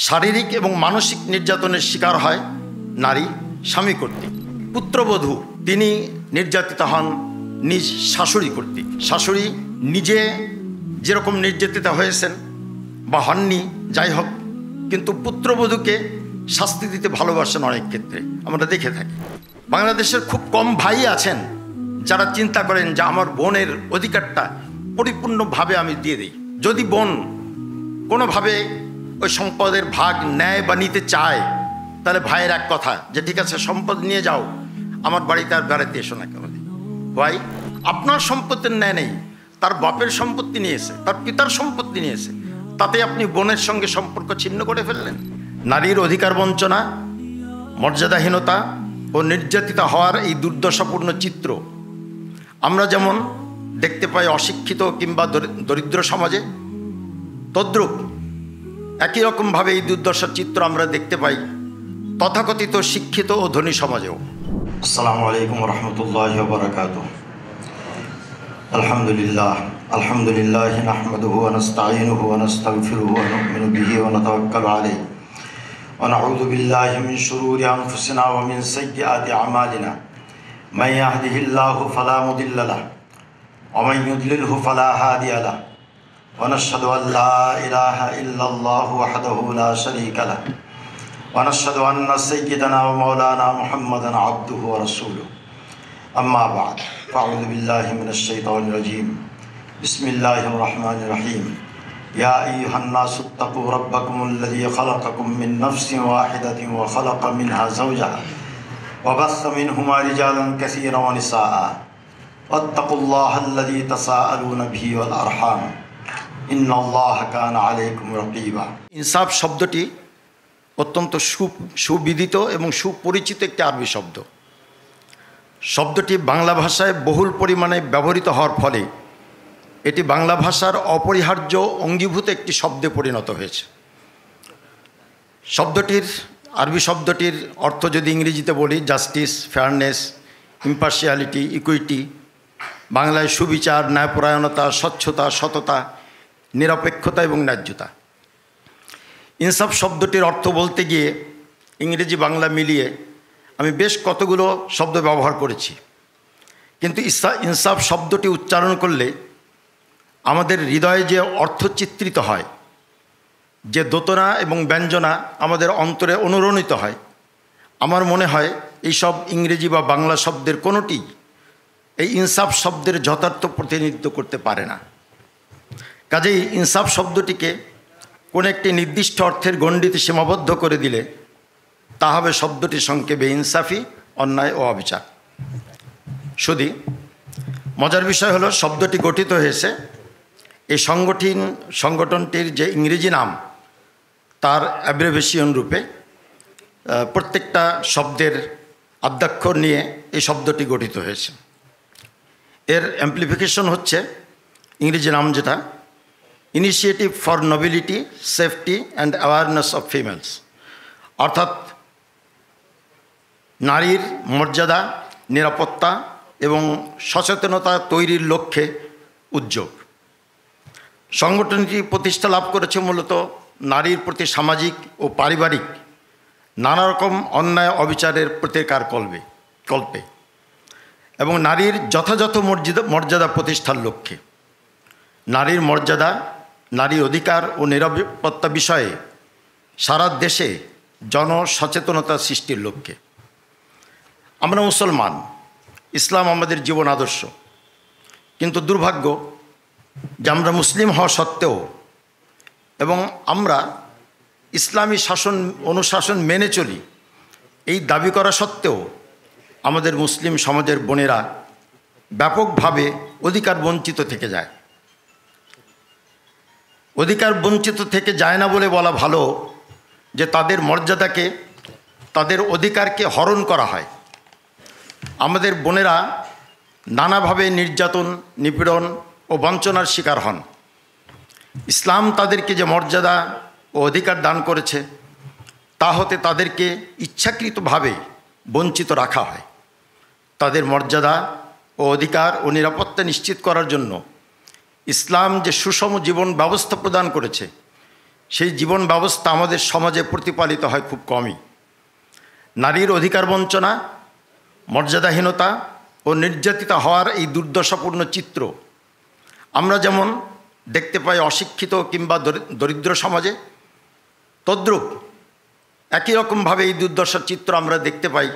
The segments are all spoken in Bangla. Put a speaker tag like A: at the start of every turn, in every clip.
A: শারীরিক এবং মানসিক নির্যাতনের শিকার হয় নারী স্বামী কর্তৃক। পুত্রবধূ তিনি নির্যাতিত হন নিজ শাশুড়ি কর্তৃক। শাশুড়ি নিজে যেরকম নির্যাতিত হয়েছেন বা হননি যাই হোক, কিন্তু পুত্রবধূকে শাস্তি দিতে ভালোবাসেন অনেক ক্ষেত্রে আমরা দেখে থাকি। বাংলাদেশের খুব কম ভাই আছেন যারা চিন্তা করেন যে আমার বোনের অধিকারটা পরিপূর্ণভাবে আমি দিয়ে দিই। যদি বোন কোনোভাবে ওই সম্পদের ভাগ নেয় বা নিতে চায়, তাহলে ভাইয়ের এক কথা যে ঠিক আছে সম্পদ নিয়ে যাও, আমার বাড়িতে আর বেড়াতে এসো না কেন। ভাই আপনার সম্পত্তির ন্যায় নেই, তার বাপের সম্পত্তি নিয়েছে, তার পিতার সম্পত্তি নিয়েছে, তাতে আপনি বোনের সঙ্গে সম্পর্ক ছিন্ন করে ফেললেন। নারীর অধিকার বঞ্চনা, মর্যাদাহীনতা ও নির্যাতিত হওয়ার এই দুর্দশাপূর্ণ চিত্র আমরা যেমন দেখতে পাই অশিক্ষিত কিংবা দরিদ্র সমাজে, তদ্রূপ একই রকমভাবে এই দুর্দশার চিত্র আমরা দেখতে পাই তথাকথিত শিক্ষিত ও ধনী সমাজেও। আসসালামু আলাইকুম রহমতুল্লাহি ওয়া বারাকাতুহু। আলহামদুলিল্লাহ নাহমাদুহু ওয়া নাস্তাঈনুহু ওয়া নাস্তাগফিরুহু ওয়া নু'মিনু বিহি ওয়া নাতাওয়াক্কালু আলাইহি ওয়া নাউযু বিল্লাহি মিন শুরুরি আনফুসিনা ওয়া মিন সাইয়্যাতি আমালিনা। মান ইয়াহদিহিল্লাহু ফালা মুদিল্লা লাহু ওয়া মান ইউদ্লিলহু ফালা হাদিয়া লাহু ওয়া নাশহাদু আন লা ইলাহা ইল্লাল্লাহু ওয়াহদাহু লা শারীকা লাহু ওয়া নাশহাদু আন্না সাইয়্যিদানা ওয়া মাওলানা মুহাম্মাদান আবদুহু ওয়া রাসূলুহু। আম্মা বা'দ, ফাআউযু বিল্লাহি মিনাশ শাইতানির রাজীম। বিসমিল্লাহির রহমানির রহিম। ইয়া আইয়ুহান নাসু ইত্তাকু রাব্বাকুমুল্লাযী খালাকাকুম মিন নাফসিন ওয়াহিদাতিন ওয়া খালাকা মিনহা যাওজাহা ওয়া বাসসা মিনহুমা রিজালান কাসীরান ওয়া নিসাআ ওয়াত্তাকুল্লাহাল্লাযী তাসাআলুনা বিহি ওয়াল আরহাম ইন্নাল্লাহা কানা আলাইকুম রাকীবা। ইনসাফ শব্দটি অত্যন্ত সুবিদিত এবং সুপরিচিত একটি আরবি শব্দ। শব্দটি বাংলা ভাষায় বহুল পরিমাণে ব্যবহৃত হওয়ার ফলে এটি বাংলা ভাষার অপরিহার্য অঙ্গীভূত একটি শব্দে পরিণত হয়েছে। আরবি শব্দটির অর্থ যদি ইংরেজিতে বলি জাস্টিস, ফেয়ারনেস, ইম্পার্শিয়ালিটি, ইকুইটি, বাংলায় সুবিচার, ন্যায়পরায়ণতা, স্বচ্ছতা, সততা, নিরপেক্ষতা এবং ন্যায্যতা। ইনসাফ শব্দটির অর্থ বলতে গিয়ে ইংরেজি বাংলা মিলিয়ে আমি বেশ কতগুলো শব্দ ব্যবহার করেছি, কিন্তু ইনসাফ শব্দটি উচ্চারণ করলে আমাদের হৃদয়ে যে অর্থ চিত্রিত হয়, যে দোতনা এবং ব্যঞ্জনা আমাদের অন্তরে অনুরণিত হয়, আমার মনে হয় এইসব ইংরেজি বা বাংলা শব্দের কোনোটি এই ইনসাফ শব্দের যথার্থ প্রতিনিধিত্ব করতে পারে না। কাজেই ইনসাফ শব্দটিকে কোনো একটি নির্দিষ্ট অর্থের গণ্ডিতে সীমাবদ্ধ করে দিলে তা হবে শব্দটি সংক্ষেপে ইনসাফি, অন্যায় ও অবিচার। শুধু মজার বিষয় হলো শব্দটি গঠিত হয়েছে এই সংগঠনটির যে ইংরেজি নাম তার অ্যাব্রিভিয়েশন রূপে। প্রত্যেকটা শব্দের আদ্যাক্ষর নিয়ে এই শব্দটি গঠিত হয়েছে। এর অ্যাম্প্লিফিকেশন হচ্ছে ইংরেজি নাম যেটা initiative for nobility, safety and awareness of females, অর্থাৎ নারীর মর্যাদা, নিরাপত্তা এবং সচেতনতা তৈরির লক্ষ্যে উদ্যোগ। সংগঠনটি প্রতিষ্ঠা লাভ করেছে মূলত নারীর প্রতি সামাজিক ও পারিবারিক নানা রকম অন্যায় অবিচারের প্রতিকার কল্পে এবং নারীর যথাযথ মর্যাদা প্রতিষ্ঠার লক্ষ্যে। নারীর মর্যাদা, নারীর অধিকার ও নিরাপত্তা বিষয়ে সারা দেশে জনসচেতনতা সৃষ্টির লক্ষ্যে। আমরা মুসলমান, ইসলাম আমাদের জীবন আদর্শ, কিন্তু দুর্ভাগ্য যে আমরা মুসলিম হওয়া সত্ত্বেও এবং আমরা ইসলামী অনুশাসন মেনে চলি এই দাবি করা সত্ত্বেও আমাদের মুসলিম সমাজের বোনেরা ব্যাপকভাবে অধিকার বঞ্চিত থেকে যায়। অধিকার বঞ্চিত থেকে যায় না বলে বলা ভালো যে তাদের মর্যাদাকে, তাদের অধিকারকে হরণ করা হয়। আমাদের বোনেরা নানাভাবে নির্যাতন, নিপীড়ন ও বঞ্চনার শিকার হন। ইসলাম তাদেরকে যে মর্যাদা ও অধিকার দান করেছে তা হতে তাদেরকে ইচ্ছাকৃতভাবে বঞ্চিত রাখা হয়। তাদের মর্যাদা ও অধিকার ও নিরাপত্তা নিশ্চিত করার জন্য ইসলাম যে সুষম জীবন ব্যবস্থা প্রদান করেছে সেই জীবন ব্যবস্থা আমাদের সমাজে প্রতিপালিত হয় খুব কমই। নারীর অধিকার বঞ্চনা, মর্যাদাহীনতা ও নির্যাতিত হওয়ার এই দুর্দশাপূর্ণ চিত্র আমরা যেমন দেখতে পাই অশিক্ষিত কিংবা দরিদ্র সমাজে, তদ্রূপ একই রকমভাবে এই দুর্দশার চিত্র আমরা দেখতে পাই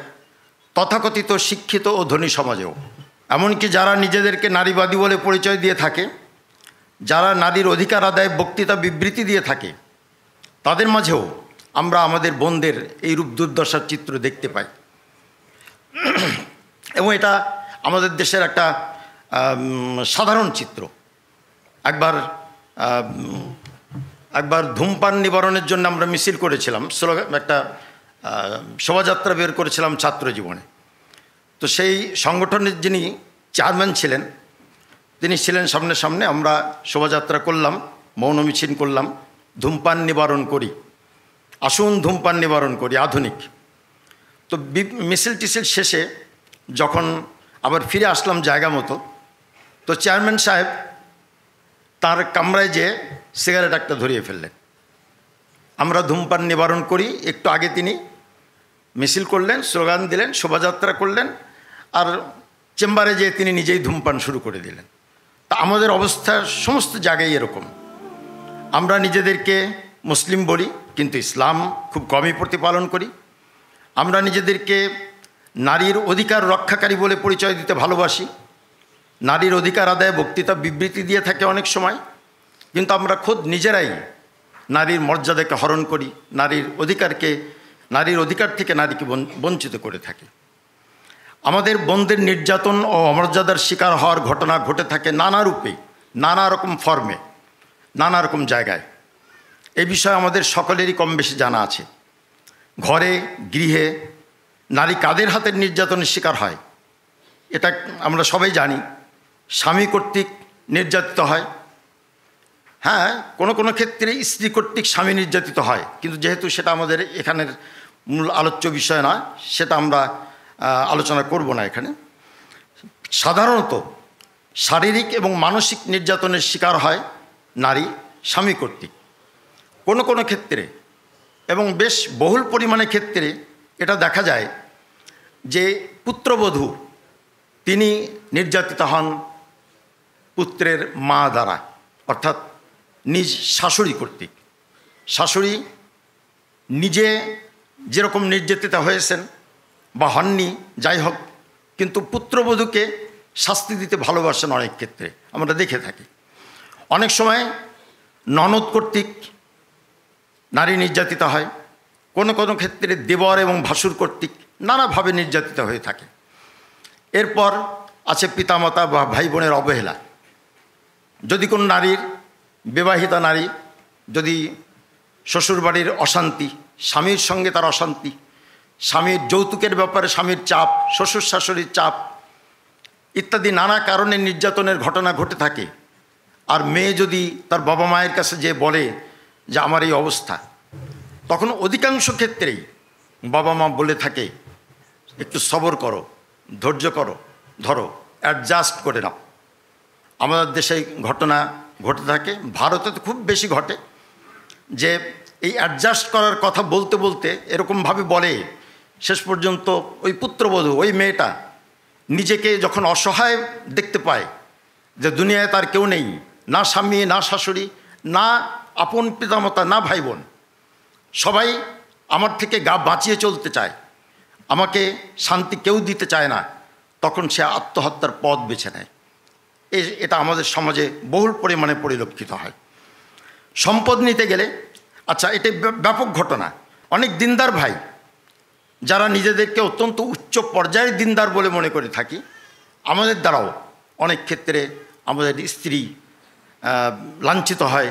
A: তথাকথিত শিক্ষিত ও ধনী সমাজেও। এমনকি যারা নিজেদেরকে নারীবাদী বলে পরিচয় দিয়ে থাকে, যারা নারীর অধিকার আদায়ে বক্তৃতা বিবৃতি দিয়ে থাকে, তাদের মাঝেও আমরা আমাদের বোনদের এইরূপ দুর্দশার চিত্র দেখতে পাই। এবং এটা আমাদের দেশের একটা সাধারণ চিত্র। একবার ধূমপান নিবারণের জন্য আমরা মিছিল করেছিলাম, একটা শোভাযাত্রা বের করেছিলাম ছাত্র জীবনে। তো সেই সংগঠনের যিনি চেয়ারম্যান ছিলেন, তিনি ছিলেন সামনে সামনে। আমরা শোভাযাত্রা করলাম, মৌন মিছিল করলাম, ধূমপান নিবারণ করি, আসুন ধূমপান নিবারণ করি, আধুনিক। তো মিছিল টিছিল শেষে যখন আবার ফিরে আসলাম জায়গা মতো, তো চেয়ারম্যান সাহেব তার কামরায় যেয়ে সিগারেট একটা ধরিয়ে ফেললেন। আমরা ধূমপান নিবারণ করি, একটু আগে তিনি মিছিল করলেন, স্লোগান দিলেন, শোভাযাত্রা করলেন, আর চেম্বারে যেয়ে তিনি নিজেই ধূমপান শুরু করে দিলেন। তা আমাদের অবস্থা সমস্ত জায়গায় এরকম। আমরা নিজেদেরকে মুসলিম বলি, কিন্তু ইসলাম খুব কমই প্রতিপালন করি। আমরা নিজেদেরকে নারীর অধিকার রক্ষাকারী বলে পরিচয় দিতে ভালোবাসি, নারীর অধিকার আদায়ে বক্তৃতা বিবৃতি দিয়ে থাকে অনেক সময়, কিন্তু আমরা খোদ নিজেরাই নারীর মর্যাদাকে হরণ করি, নারীর অধিকার থেকে নারীকে বঞ্চিত করে থাকি। আমাদের বোনদের নির্যাতন ও অমর্যাদার শিকার হওয়ার ঘটনা ঘটে থাকে নানা রূপে, নানা রকম ফর্মে, নানা রকম জায়গায়। এই বিষয়ে আমাদের সকলেরই কম বেশি জানা আছে। ঘরে, গৃহে নারী কাদের হাতের নির্যাতনের শিকার হয় এটা আমরা সবাই জানি। স্বামী কর্তৃক নির্যাতিত হয়, হ্যাঁ, কোনো কোনো ক্ষেত্রে স্ত্রী কর্তৃক স্বামী নির্যাতিত হয়, কিন্তু যেহেতু সেটা আমাদের এখানের মূল আলোচ্য বিষয় না, সেটা আমরা আলোচনা করব না এখানে। সাধারণত শারীরিক এবং মানসিক নির্যাতনের শিকার হয় নারী স্বামী কর্তৃক। কোনো কোনো ক্ষেত্রে এবং বেশ বহুল পরিমাণে ক্ষেত্রে এটা দেখা যায় যে পুত্রবধূ তিনি নির্যাতিত হন পুত্রের মা দ্বারা, অর্থাৎ নিজ শাশুড়ি কর্তৃক। শাশুড়ি নিজে যেরকম নির্যাতিত হয়েছেন বা হননি, যাই হোক, কিন্তু পুত্রবধূকে শাস্তি দিতে ভালোবাসেন অনেক ক্ষেত্রে, আমরা দেখে থাকি। অনেক সময় ননদ কর্তৃক নারী নির্যাতিত হয়, কোনো কোনো ক্ষেত্রে দেবর এবং ভাসুর কর্তৃক নানাভাবে নির্যাতিত হয়ে থাকে। এরপর আছে পিতামাতা বা ভাই বোনের অবহেলা। যদি কোনো নারীর, বিবাহিতা নারী যদি শ্বশুরবাড়ির অশান্তি, স্বামীর সঙ্গে তার অশান্তি, স্বামীর যৌতুকের ব্যাপারে স্বামীর চাপ, শ্বশুর শাশুড়ির চাপ ইত্যাদি নানা কারণে নির্যাতনের ঘটনা ঘটে থাকে, আর মেয়ে যদি তার বাবা মায়ের কাছে যে বলে যে আমার এই অবস্থা, তখন অধিকাংশ ক্ষেত্রেই বাবা মা বলে থাকে একটু সবর করো, ধৈর্য করো, ধরো, অ্যাডজাস্ট করে নাও। আমাদের দেশে ঘটনা ঘটে থাকে, ভারতে তো খুব বেশি ঘটে, যে এই অ্যাডজাস্ট করার কথা বলতে বলতে এরকমভাবে বলে, শেষ পর্যন্ত ওই পুত্রবধূ, ওই মেয়েটা নিজেকে যখন অসহায় দেখতে পায় যে দুনিয়ায় তার কেউ নেই, না স্বামী, না শাশুড়ি, না আপন পিতামাতা, না ভাই বোন, সবাই আমার থেকে গা বাঁচিয়ে চলতে চায়, আমাকে শান্তি কেউ দিতে চায় না, তখন সে আত্মহত্যার পথ বেছে নেয়। এটা আমাদের সমাজে বহুল পরিমাণে পরিলক্ষিত হয়। সম্পদ নিতে গেলে, আচ্ছা, এটা ব্যাপক ঘটনা। অনেক দিনদার ভাই যারা নিজেদেরকে অত্যন্ত উচ্চ পর্যায়ের দিনদার বলে মনে করে থাকি, আমাদের দ্বারাও অনেক ক্ষেত্রে আমাদের স্ত্রী লাঞ্ছিত হয়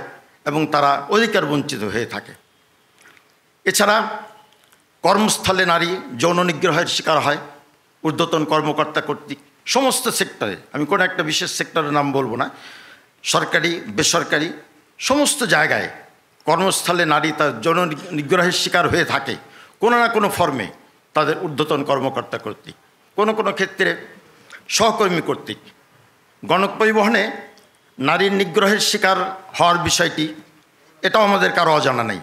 A: এবং তারা অধিকার বঞ্চিত হয়ে থাকে। এছাড়া কর্মস্থলে নারী যৌন নিগ্রহের শিকার হয় ঊর্ধ্বতন কর্মকর্তা কর্তৃক। সমস্ত সেক্টরে, আমি কোনো একটা বিশেষ সেক্টরের নাম বলবো না, সরকারি বেসরকারি সমস্ত জায়গায় কর্মস্থলে নারী তার যৌন নিগ্রহের শিকার হয়ে থাকে কোনো না কোনো ফর্মে, তাদের ঊর্ধ্বতন কর্মকর্তা কর্তৃক, কোনো কোনো ক্ষেত্রে সহকর্মী কর্তৃক। গণপরিবহনে নারীর নিগ্রহের শিকার হওয়ার বিষয়টি এটাও আমাদের কারো অজানা নেই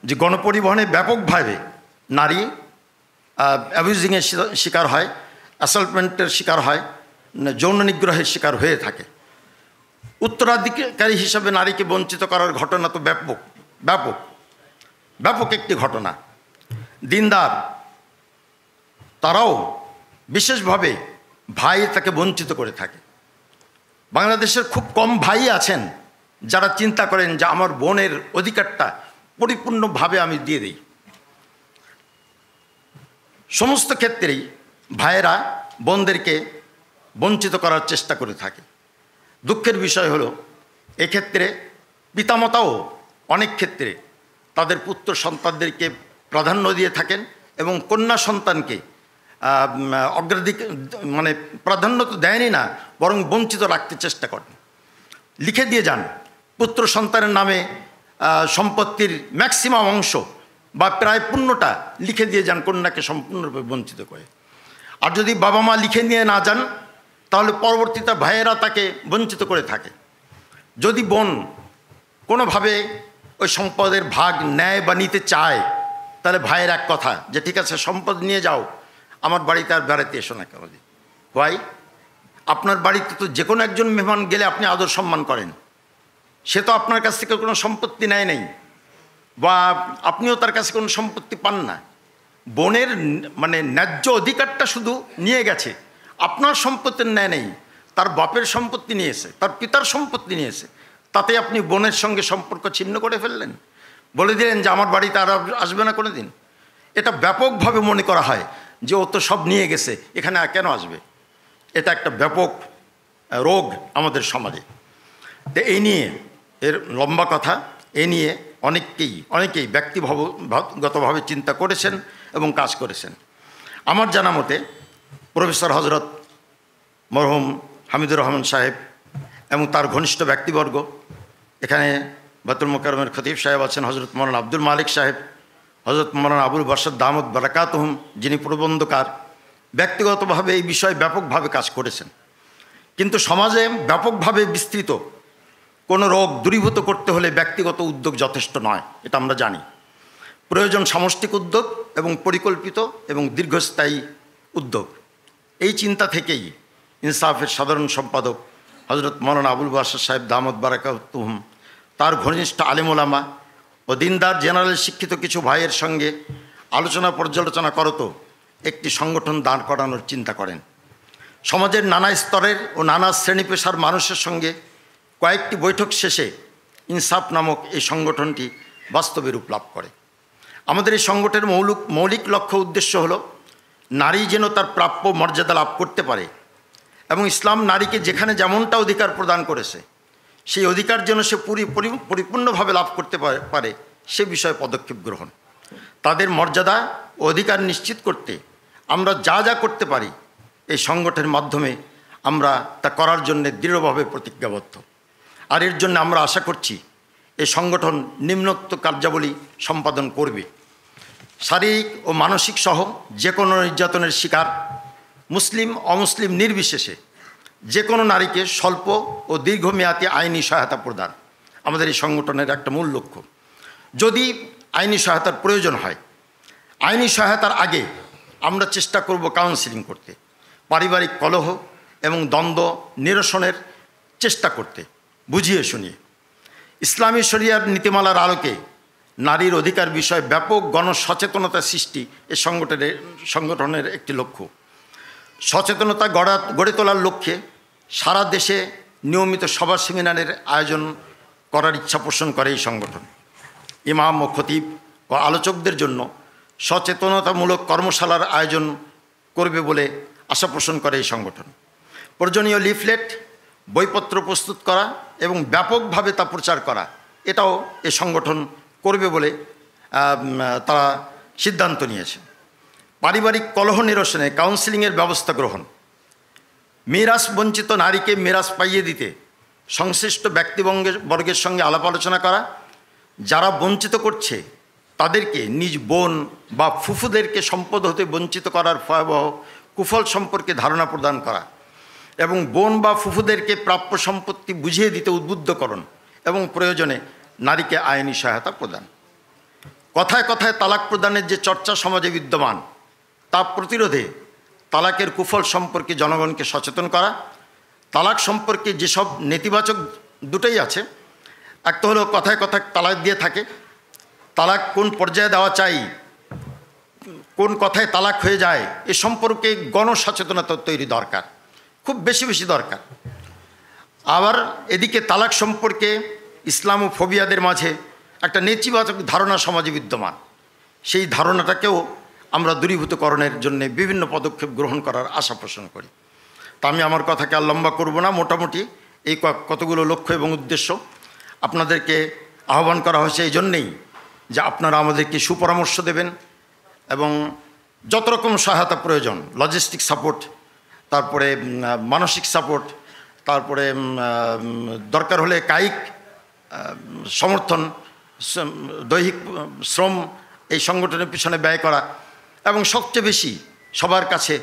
A: যে গণপরিবহনে ব্যাপকভাবে নারী অ্যাবিউজিংয়ের শিকার হয়, অ্যাসল্টমেন্টের শিকার হয়, যৌন নিগ্রহের শিকার হয়ে থাকে। উত্তরাধিকারী হিসাবে নারীকে বঞ্চিত করার ঘটনা তো ব্যাপক ব্যাপক ব্যাপক একটি ঘটনা। দিনদার তারাও বিশেষভাবে ভাই তাকে বঞ্চিত করে থাকে। বাংলাদেশের খুব কম ভাই আছেন যারা চিন্তা করেন যে আমার বোনের অধিকারটা পরিপূর্ণভাবে আমি দিয়ে দিই। সমস্ত ক্ষেত্রেই ভাইয়েরা বোনদেরকে বঞ্চিত করার চেষ্টা করে থাকে। দুঃখের বিষয় হলো এক্ষেত্রে পিতামাতাও অনেক ক্ষেত্রে তাদের পুত্র সন্তানদেরকে প্রাধান্য দিয়ে থাকেন এবং কন্যা সন্তানকে অগ্রাধিকার মানে প্রাধান্য তো দেয়নি না, বরং বঞ্চিত রাখতে চেষ্টা করেন। লিখে দিয়ে যান পুত্র সন্তানের নামে সম্পত্তির ম্যাক্সিমাম অংশ বা প্রায় পূর্ণটা লিখে দিয়ে যান কন্যাকে সম্পূর্ণরূপে বঞ্চিত করে। আর যদি বাবা মা লিখে নিয়ে না যান তাহলে পরবর্তীতে ভাইয়েরা তাকে বঞ্চিত করে থাকে। যদি বোন কোনোভাবে ওই সম্পদের ভাগ নেয় বা নিতে চায় তাহলে ভাইয়ের এক কথা যে ঠিক আছে সম্পদ নিয়ে যাও, আমার বাড়িতে আর বেড়াতে এসো না কেন। ভাই আপনার বাড়িতে তো যে কোনো একজন মেহমান গেলে আপনি আদর সম্মান করেন, সে তো আপনার কাছ থেকে কোনো সম্পত্তি নেয় নেই বা আপনিও তার কাছে কোনো সম্পত্তি পান না। বোনের মানে ন্যায্য অধিকারটা শুধু নিয়ে গেছে, আপনার সম্পত্তির ন্যায় নেই। তার বাপের সম্পত্তি নিয়েছে, তার পিতার সম্পত্তি নিয়েছে, তাতে আপনি বোনের সঙ্গে সম্পর্ক ছিন্ন করে ফেললেন, বলে দিলেন যে আমার বাড়িতে আর আসবে না কোনো দিন। এটা ব্যাপকভাবে মনে করা হয় যে ও তো সব নিয়ে গেছে, এখানে আর কেন আসবে। এটা একটা ব্যাপক রোগ আমাদের সমাজে। তো এই নিয়ে এর লম্বা কথা, এ নিয়ে অনেকেই ব্যক্তিগতভাবে চিন্তা করেছেন এবং কাজ করেছেন। আমার জানা মতে প্রফেসর হজরত মরহুম হামিদুর রহমান সাহেব এবং তার ঘনিষ্ঠ ব্যক্তিবর্গ, এখানে বায়তুল মোকাররমের খতিব সাহেব আছেন হজরত মৌলানা আব্দুল মালিক সাহেব, হজরত মৌলানা আবুল বাসার দামত বারাকাতুহুম যিনি প্রবন্ধকার, ব্যক্তিগতভাবে এই বিষয়ে ব্যাপকভাবে কাজ করেছেন। কিন্তু সমাজে ব্যাপকভাবে বিস্তৃত কোনো রোগ দূরীভূত করতে হলে ব্যক্তিগত উদ্যোগ যথেষ্ট নয়, এটা আমরা জানি। প্রয়োজন সামষ্টিক উদ্যোগ এবং পরিকল্পিত এবং দীর্ঘস্থায়ী উদ্যোগ। এই চিন্তা থেকেই ইনসাফের সাধারণ সম্পাদক হজরত মৌলানা আবুল বাসার সাহেব দামত বারাকাতুহুম তার ঘনিষ্ঠ আলেম ওলামা ও দিনদার জেনারেল শিক্ষিত কিছু ভাইয়ের সঙ্গে আলোচনা পর্যালোচনা করত একটি সংগঠন দাঁড় করানোর চিন্তা করেন। সমাজের নানা স্তরের ও নানা শ্রেণী পেশার মানুষের সঙ্গে কয়েকটি বৈঠক শেষে ইনসাফ নামক এই সংগঠনটি বাস্তবে রূপ লাভ করে। আমাদের এই সংগঠনের মৌলিক লক্ষ্য উদ্দেশ্য হলো নারী যেন তার প্রাপ্য মর্যাদা লাভ করতে পারে এবং ইসলাম নারীকে যেখানে যেমনটা অধিকার প্রদান করেছে সেই অধিকার যেন সে পরিপূর্ণভাবে লাভ করতে পারে সে বিষয়ে পদক্ষেপ গ্রহণ। তাদের মর্যাদা ও অধিকার নিশ্চিত করতে আমরা যা যা করতে পারি এই সংগঠনের মাধ্যমে আমরা তা করার জন্য দৃঢ়ভাবে প্রতিজ্ঞাবদ্ধ। আর এর জন্য আমরা আশা করছি এই সংগঠন নিম্নোক্ত কার্যাবলী সম্পাদন করবে। শারীরিক ও মানসিক সহ যে কোনো নির্যাতনের শিকার মুসলিম অমুসলিম নির্বিশেষে যে কোনো নারীকে স্বল্প ও দীর্ঘমেয়াদী আইনি সহায়তা প্রদান আমাদের এই সংগঠনের একটা মূল লক্ষ্য। যদি আইনি সহায়তার প্রয়োজন হয়, আইনি সহায়তার আগে আমরা চেষ্টা করব কাউন্সেলিং করতে, পারিবারিক কলহ এবং দ্বন্দ্ব নিরসনের চেষ্টা করতে, বুঝিয়ে শুনিয়ে। ইসলামী শরিয়ার নীতিমালার আলোকে নারীর অধিকার বিষয়ে ব্যাপক গণসচেতনতা সৃষ্টি এই সংগঠনের একটি লক্ষ্য। সচেতনতা গড়ে তোলার লক্ষ্যে সারা দেশে নিয়মিত সভা সেমিনারের আয়োজন করার ইচ্ছা পোষণ করে এই সংগঠন। ইমাম ও খতিব ও আলোচকদের জন্য সচেতনতামূলক কর্মশালার আয়োজন করবে বলে আশা পোষণ করে এই সংগঠন। প্রয়োজনীয় লিফলেট বইপত্র প্রস্তুত করা এবং ব্যাপকভাবে তা প্রচার করা এটাও এই সংগঠন করবে বলে তারা সিদ্ধান্ত নিয়েছে। পারিবারিক কলহ নিরসনে কাউন্সেলিংয়ের ব্যবস্থা গ্রহণ, মিরাস বঞ্চিত নারীকে মিরাস পাইয়ে দিতে সংশ্লিষ্ট ব্যক্তিবর্গের সঙ্গে আলাপ আলোচনা করা, যারা বঞ্চিত করছে তাদেরকে নিজ বোন বা ফুফুদেরকে সম্পদ হতে বঞ্চিত করার ভয়াবহ কুফল সম্পর্কে ধারণা প্রদান করা এবং বোন বা ফুফুদেরকে প্রাপ্য সম্পত্তি বুঝিয়ে দিতে উদ্বুদ্ধকরণ এবং প্রয়োজনে নারীকে আইনি সহায়তা প্রদান। কথায় কথায় তালাক প্রদানের যে চর্চা সমাজে বিদ্যমান তা প্রতিরোধে তালাকের কুফল সম্পর্কে জনগণকে সচেতন করা। তালাক সম্পর্কে যেসব নেতিবাচক দুটোই আছে, একটা হলো কথায় কথায় তালাক দিয়ে থাকে, তালাক কোন পর্যায়ে দেওয়া চাই, কোন কথায় তালাক হয়ে যায়, এ সম্পর্কে গণসচেতনতা তৈরি দরকার, খুব বেশি বেশি দরকার। আবার এদিকে তালাক সম্পর্কে ইসলামোফোবিয়াদের মাঝে একটা নেতিবাচক ধারণা সমাজে বিদ্যমান, সেই ধারণাটাকেও আমরা দূরীভূতকরণের জন্য বিভিন্ন পদক্ষেপ গ্রহণ করার আশা পোষণ করি। তা আমি আমার কথাকে আর লম্বা করব না, মোটামুটি এই কতগুলো লক্ষ্য এবং উদ্দেশ্য আপনাদেরকে আহ্বান করা হয়েছে এই জন্যেই যে আপনারা আমাদেরকে সুপরামর্শ দেবেন এবং যত রকম সহায়তা প্রয়োজন, লজিস্টিক সাপোর্ট, তারপরে মানসিক সাপোর্ট, তারপরে দরকার হলে কায়িক সমর্থন, দৈহিক শ্রম এই সংগঠনের পিছনে ব্যয় করা, এবং সবচেয়ে বেশি সবার কাছে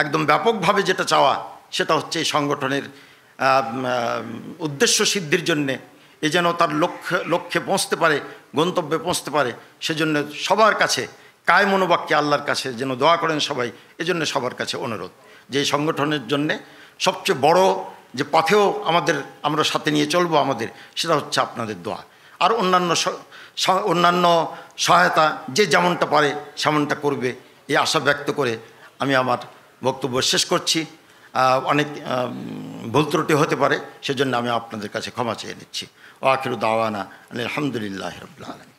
A: একদম ব্যাপকভাবে যেটা চাওয়া সেটা হচ্ছে এই সংগঠনের উদ্দেশ্য সিদ্ধির জন্যে এ যেন তার লক্ষ্যে পৌঁছতে পারে, গন্তব্যে পৌঁছতে পারে, সেজন্য সবার কাছে কায় মনোবাক্যে আল্লাহর কাছে যেন দোয়া করেন সবাই। এজন্য সবার কাছে অনুরোধ যে এই সংগঠনের জন্যে সবচেয়ে বড় যে পথেও আমরা সাথে নিয়ে চলবো আমাদের, সেটা হচ্ছে আপনাদের দোয়া। আর অন্যান্য সহায়তা যে যেমনটা পারে সেমনটা করবে, এই আশা ব্যক্ত করে আমি আমার বক্তব্য শেষ করছি। অনেক ভুল ত্রুটি হতে পারে, সেজন্য আমি আপনাদের কাছে ক্ষমা চেয়ে নিচ্ছি। ওয়া আখিরু দাওয়ানা আলহামদুলিল্লাহি রাব্বিল আলামিন।